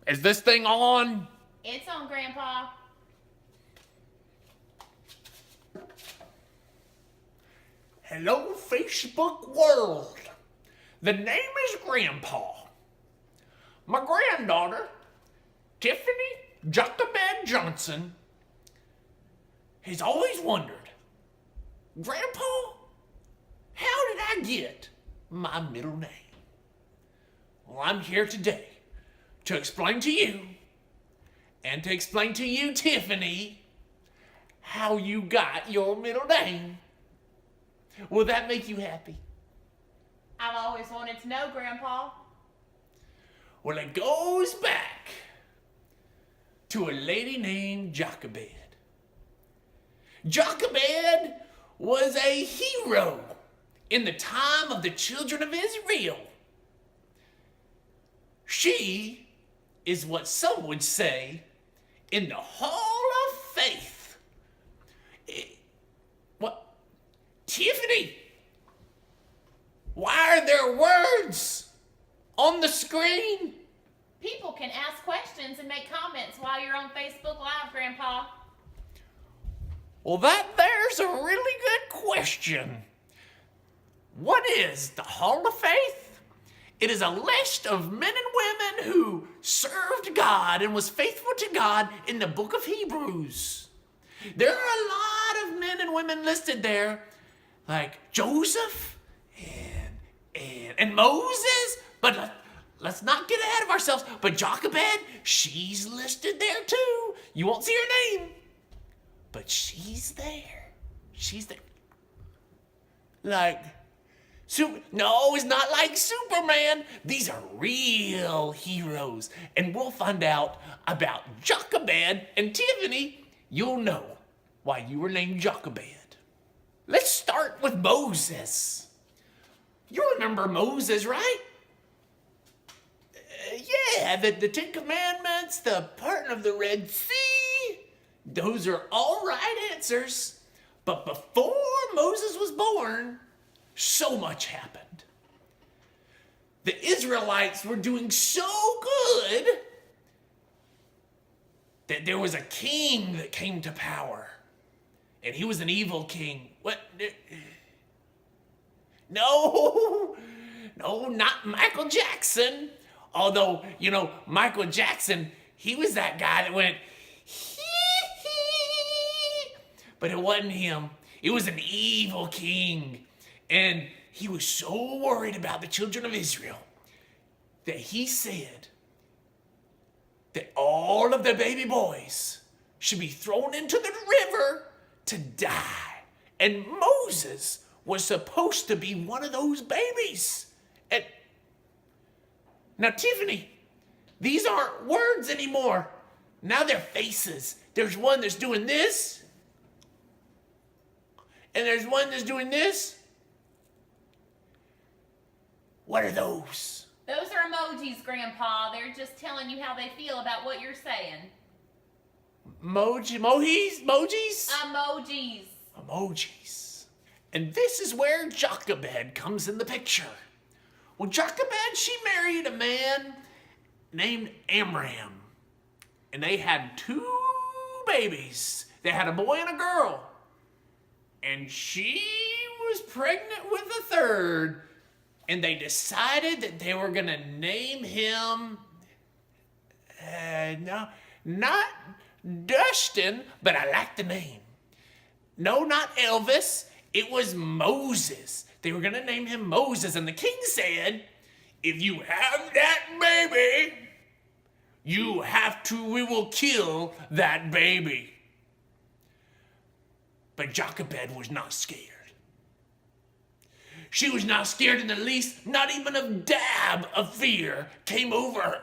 Is this thing on? It's on, Grandpa. Hello, Facebook world. The name is Grandpa. My granddaughter, Tiffany Jochebed Johnson, has always wondered, Grandpa, how did I get my middle name? Well, I'm here today to explain to you and to explain to you, Tiffany, how you got your middle name. Will that make you happy? I've always wanted to know, Grandpa. Well, it goes back to a lady named Jochebed. Jochebed was a hero in the time of the children of Israel. She is what some would say in the Hall of Faith. What? Tiffany, why are there words on the screen? People can ask questions and make comments while you're on Facebook Live, Grandpa. Well, there's a really good question. What is the Hall of Faith? It is a list of men and women who served God and was faithful to God in the book of Hebrews. There are a lot of men and women listed there, like Joseph and Moses, but let's not get ahead of ourselves. But Jochebed, she's listed there too. You won't see her name, but she's there. She's there. No, it's not like Superman. These are real heroes. And we'll find out about Jochebed and Tiffany. You'll know why you were named Jochebed. Let's start with Moses. You remember Moses, right? Yeah, the Ten Commandments, the parting of the Red Sea. Those are all right answers. But before Moses was born, so much happened. The Israelites were doing so good that there was a king that came to power. And he was an evil king. What? No, not Michael Jackson. Although, Michael Jackson, he was that guy that went, hee. But it wasn't him. It was an evil king. And he was so worried about the children of Israel that he said that all of the baby boys should be thrown into the river to die. And Moses was supposed to be one of those babies. And now, Tiffany, these aren't words anymore. Now they're faces. There's one that's doing this, and there's one that's doing this. What are those? Those are emojis, Grandpa. They're just telling you how they feel about what you're saying. Emojis? Emojis. And this is where Jochebed comes in the picture. Well, Jochebed, she married a man named Amram. And they had 2 babies. They had a boy and a girl. And she was pregnant with a third. And they decided that they were going to name him, not Dustin, but I like the name. No, not Elvis. It was Moses. They were going to name him Moses. And the king said, if you have that baby, we will kill that baby. But Jochebed was not scared. She was not scared in the least, not even a dab of fear came over her.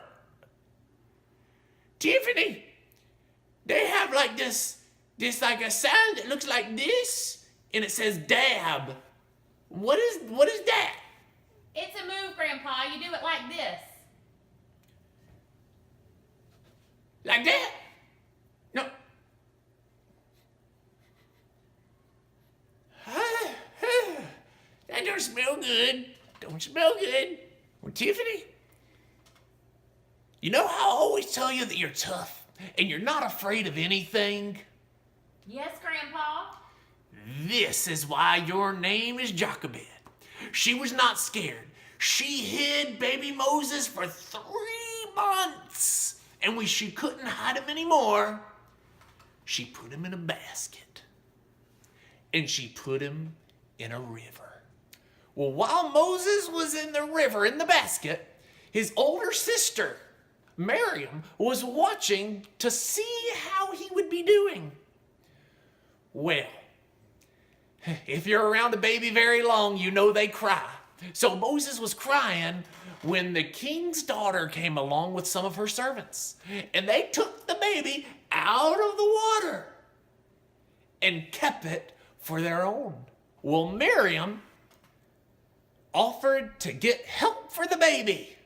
Tiffany, they have like this like a sign that looks like this, and it says dab. What is that? It's a move, Grandpa. You do it like this. Like that? No. don't smell good. Don't smell good. Well, Tiffany, you know how I always tell you that you're tough and you're not afraid of anything? Yes, Grandpa. This is why your name is Jochebed. She was not scared. She hid baby Moses for 3 months. And when she couldn't hide him anymore, she put him in a basket. And she put him in a river. Well, while Moses was in the river in the basket, his older sister, Miriam, was watching to see how he would be doing. Well, if you're around a baby very long, you know they cry. So Moses was crying when the king's daughter came along with some of her servants. And they took the baby out of the water and kept it for their own. Well, Miriam offered to get help for the baby.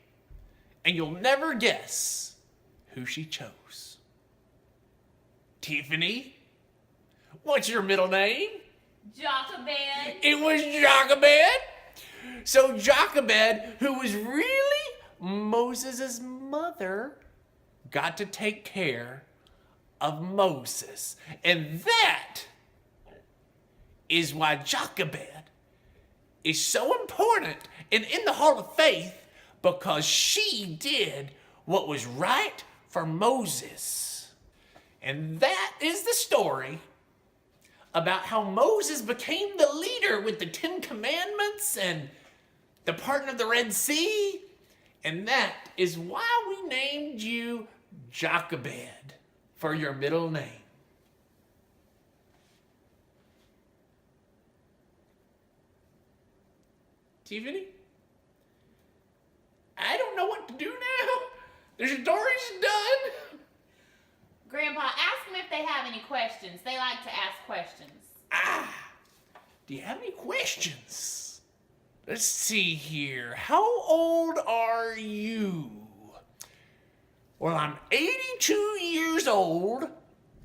And you'll never guess who she chose. Tiffany, what's your middle name? Jochebed. It was Jochebed. So Jochebed, who was really Moses' mother, got to take care of Moses. And that is why Jochebed is so important and in the Hall of Faith, because she did what was right for Moses. And that is the story about how Moses became the leader with the 10 Commandments and the parting of the Red Sea. And that is why we named you Jochebed for your middle name. Tiffany? I don't know what to do now. The story's done. Grandpa, ask them if they have any questions. They like to ask questions. Do you have any questions? Let's see here. How old are you? Well, I'm 82 years old,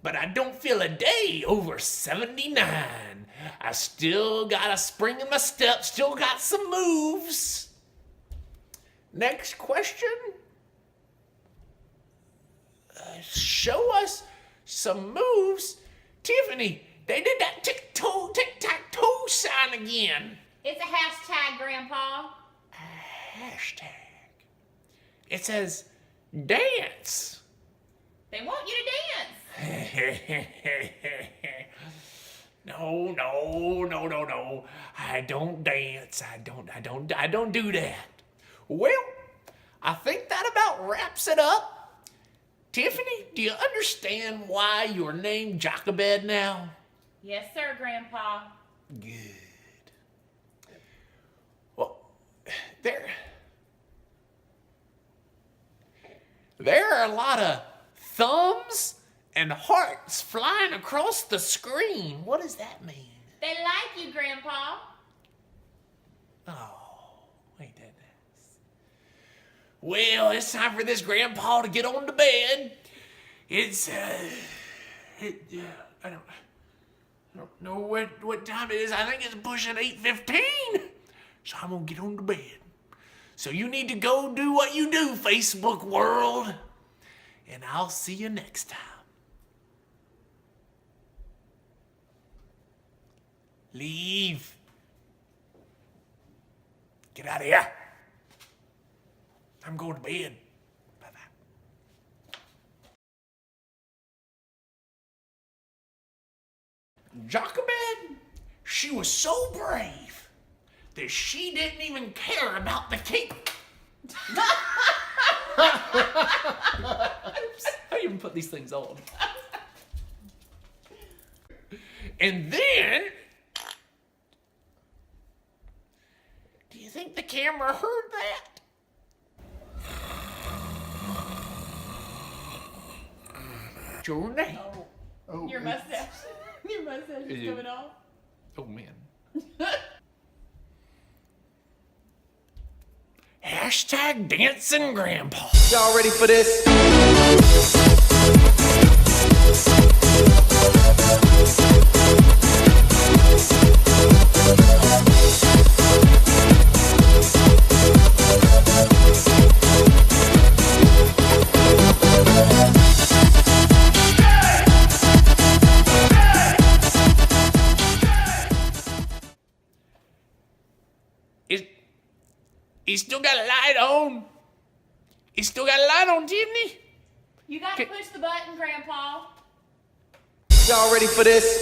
but I don't feel a day over 79. I still got a spring in my step, still got some moves. Next question. Show us some moves. Tiffany, they did that tic-tac-toe sign again. It's a hashtag, Grandpa. Hashtag. It says dance. They want you to dance. No. I don't dance. I don't do that. Well, I think that about wraps it up. Tiffany, do you understand why you're named Jochebed now? Yes, sir, Grandpa. Good. Well, there are a lot of thumbs and hearts flying across the screen. What does that mean? They like you, Grandpa. Oh, ain't that nice? Well, it's time for this grandpa to get on to bed. I don't know what time it is. I think it's pushing 8:15. So I'm gonna get on to bed. So you need to go do what you do, Facebook world. And I'll see you next time. Leave. Get out of here. I'm going to bed. Bye-bye. Jochebed, she was so brave that she didn't even care about the cake. I even put these things on. And then, do you think the camera heard that? Your name. Oh, your mustache. Your mustache is coming off. Oh, man. Hashtag dancing grandpa. Y'all ready for this? He's still got a light on. He's still got a light on, Tiffany. You gotta push the button, Grandpa. Y'all ready for this?